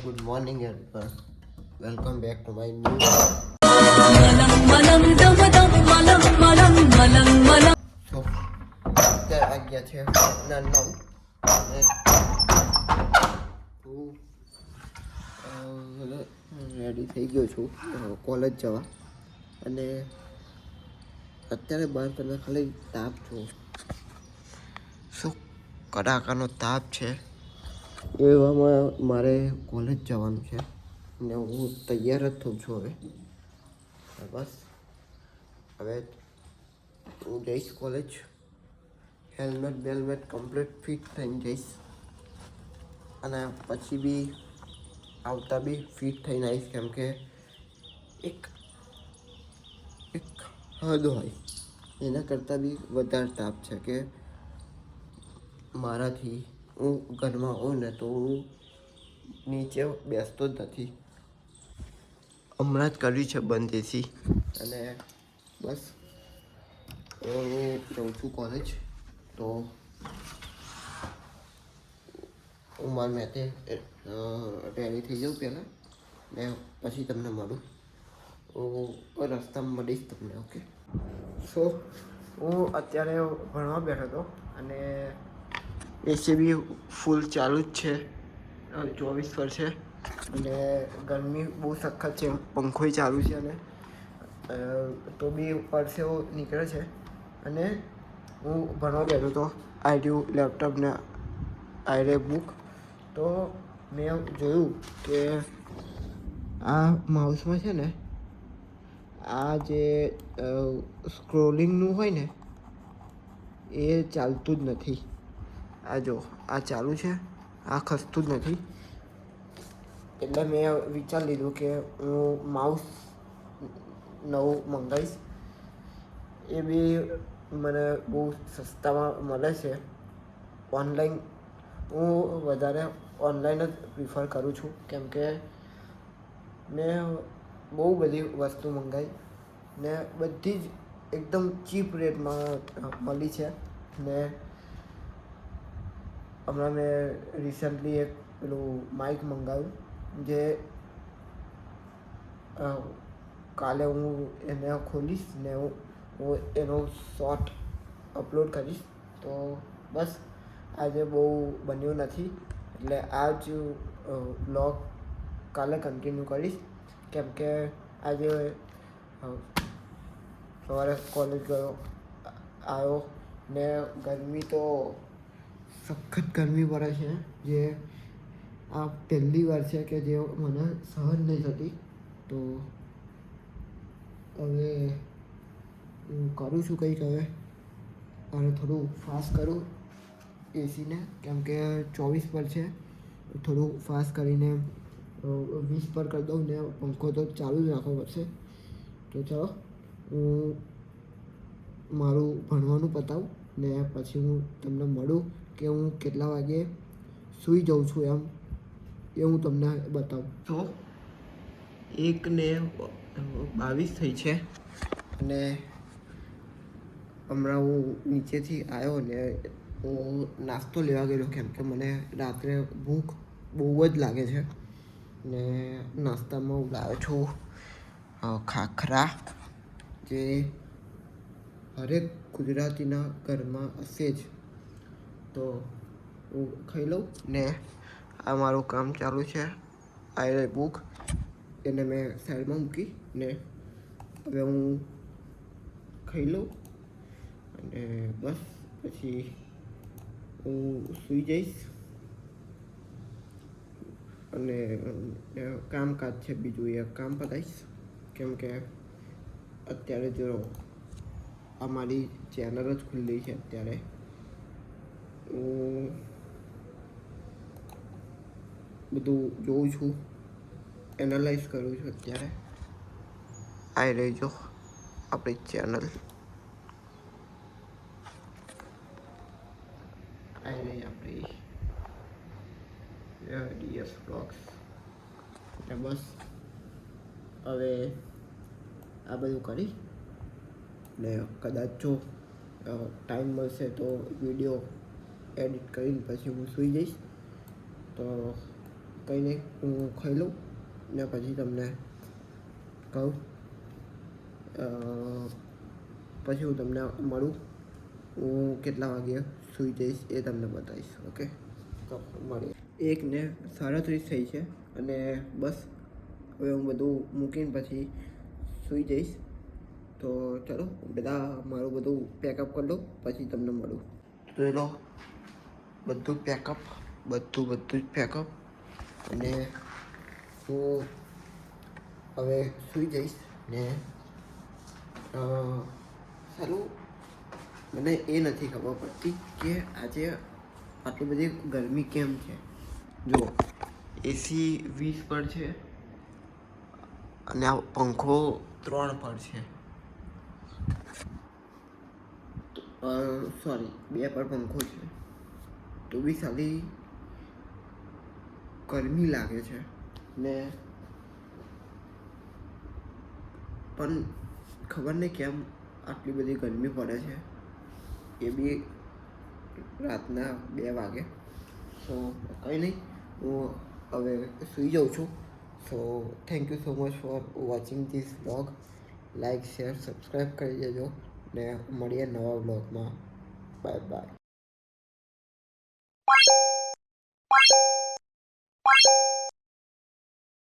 Good morning everyone. Welcome back to my new. So, અત્યારે વાગ્યા છે ના 9 અને હું રેડી થઈ ગયો છું કોલેજ જવા અને અત્યારે બહાર તમે ખાલી તાપ છો શું કડાકાનો તાપ છે એવામાં મારે કોલેજ જવાનું છે ને હું તૈયાર જ થઉં છું બસ હવે હું જઈશ કોલેજ હેલ્મેટ બેલ્મેટ કમ્પ્લીટ ફિટ થઈને જઈશ અને પછી બી આવતા બી ફિટ થઈને આવીશ કેમ કે એક હદ હોય એના કરતાં બી વધારે તાપ છે કે મારાથી હું ઘરમાં હોઉં ને તો હું નીચે બેસતો જ નથી હમણાં જ કર્યું છે બંધ એસી અને બસ હું જઉં છું કોલેજ તો હું મારા મેથે રેડી થઈ જાઉં પહેલાં ને પછી તમને મળું હું રસ્તામાં મળીશ તમને ઓકે સો હું અત્યારે ભણવા બેઠો હતો અને એસી બી ફૂલ ચાલુ જ છે 24 પર છે અને ગરમી બહુ સખત છે પંખોય ચાલુ છે અને તો બી પરસેવો નીકળે છે અને હું ભણવા બેઠો હતો આઈડ્યુ લેપટોપને આઈરે બુક તો મેં જોયું કે આ માઉસમાં છે ને આ જે સ્ક્રોલિંગનું હોય ને એ ચાલતું જ નથી આ જો આ ચાલુ છે આ ખસતું જ નથી એટલે મેં વિચારી લીધું કે હું માઉસ નવું મંગાવીશ એ બી મને બહુ સસ્તામાં મળે છે ઓનલાઈન હું વધારે ઓનલાઈન જ પ્રિફર કરું છું કેમ કે મેં બહુ બધી વસ્તુ મંગાવી ને બધી જ એકદમ ચીપ રેટમાં મળી છે ને હમણાં મેં રિસન્ટલી એક પેલું માઇક મંગાવ્યું જે કાલે હું એને ખોલીશ ને હું એનો શોર્ટ અપલોડ કરીશ તો બસ આજે બહુ બન્યું નથી એટલે આ જ બ્લોગ કાલે કન્ટિન્યુ કરીશ કેમ કે આજે સવારે કોલેજ ગયો આવ્યો ને ગરમી તો સખત ગરમી પડે છે જે આ પહેલી વાર છે કે જે મને સહન નહીં થતી તો હવે હું કરું છું કંઈક હવે અને થોડું ફાસ્ટ કરું એસીને કેમ કે 24 પર છે થોડું ફાસ્ટ કરીને 20 પર કરી દઉં ને પંખો તો ચાલુ જ રાખવો પડશે તો ચાલો હું મારું ભણવાનું પતાવું ને પછી હું તમને મળું કે હું કેટલા વાગે સૂઈ જાઉં છું એમ એ હું તમને બતાવું તો 1:22 થઈ છે અને હમણાં હું નીચેથી આવ્યો ને હું નાસ્તો લેવા ગયેલો કેમ કે મને રાત્રે ભૂખ બહુ જ લાગે છે ને નાસ્તામાં હું લાવ્યો છું ખાખરા જે હરેક ગુજરાતીના ઘરમાં હશે જ તો હું ખાઈ લઉં ને આ મારું કામ ચાલુ છે આઈ બુક એને મેં સાઈડમાં મૂકી ને હવે હું ખાઈ લઉં અને બસ પછી હું સૂઈ જઈશ અને કામકાજ છે બીજું એક કામ પતાવીશ કેમ કે અત્યારે જો અમારી ચેનલ જ ખુલ્લી છે અત્યારે હું બધું જોઉં છું એનાલાઇઝ કરું છું અત્યારે આવી રહેજો આપણી ચેનલ આવી રહી આપણી ડીએસ બ્લોગ્સ એટલે બસ હવે આ બધું કરી ને કદાચ જો ટાઈમ મળશે તો વિડીયો એડિટ કરીને પછી હું સૂઈ જઈશ તો કંઈ નહીં, હું ખાઈ લઉં ને પછી તમને કહું, પછી હું તમને મળું. હું કેટલા વાગે સૂઈ જઈશ એ તમને બતાવીશ. ઓકે, તો મળીએ. 1:37 થઈ છે અને બસ હવે હું બધું મૂકીને પછી સૂઈ જઈશ. તો ચલો બધા મારું બધું પેકઅપ કરી લઉં પછી તમને મળું. તો એ લો બધું જ પેકઅપ અને હું હવે સૂઈ જઈશ ને સારું. મને એ નથી ખબર પડતી કે આજે આટલી બધી ગરમી કેમ છે. જો એસી 20 પર છે અને આ પંખો 3 પર છે. સોરી 2 પર પંખો છે તો બી સાલી ગરમી લાગે છે ને પણ ખબર નહીં કેમ આટલી બધી ગરમી પડે છે, એ બી રાતના 2 વાગે. સો કંઈ નહીં, હું હવે સૂઈ જાઉં છું. So thank you so much for watching this vlog. Like share subscribe કરી દેજો ને મળીએ નવા વ્લોગમાં. Bye bye.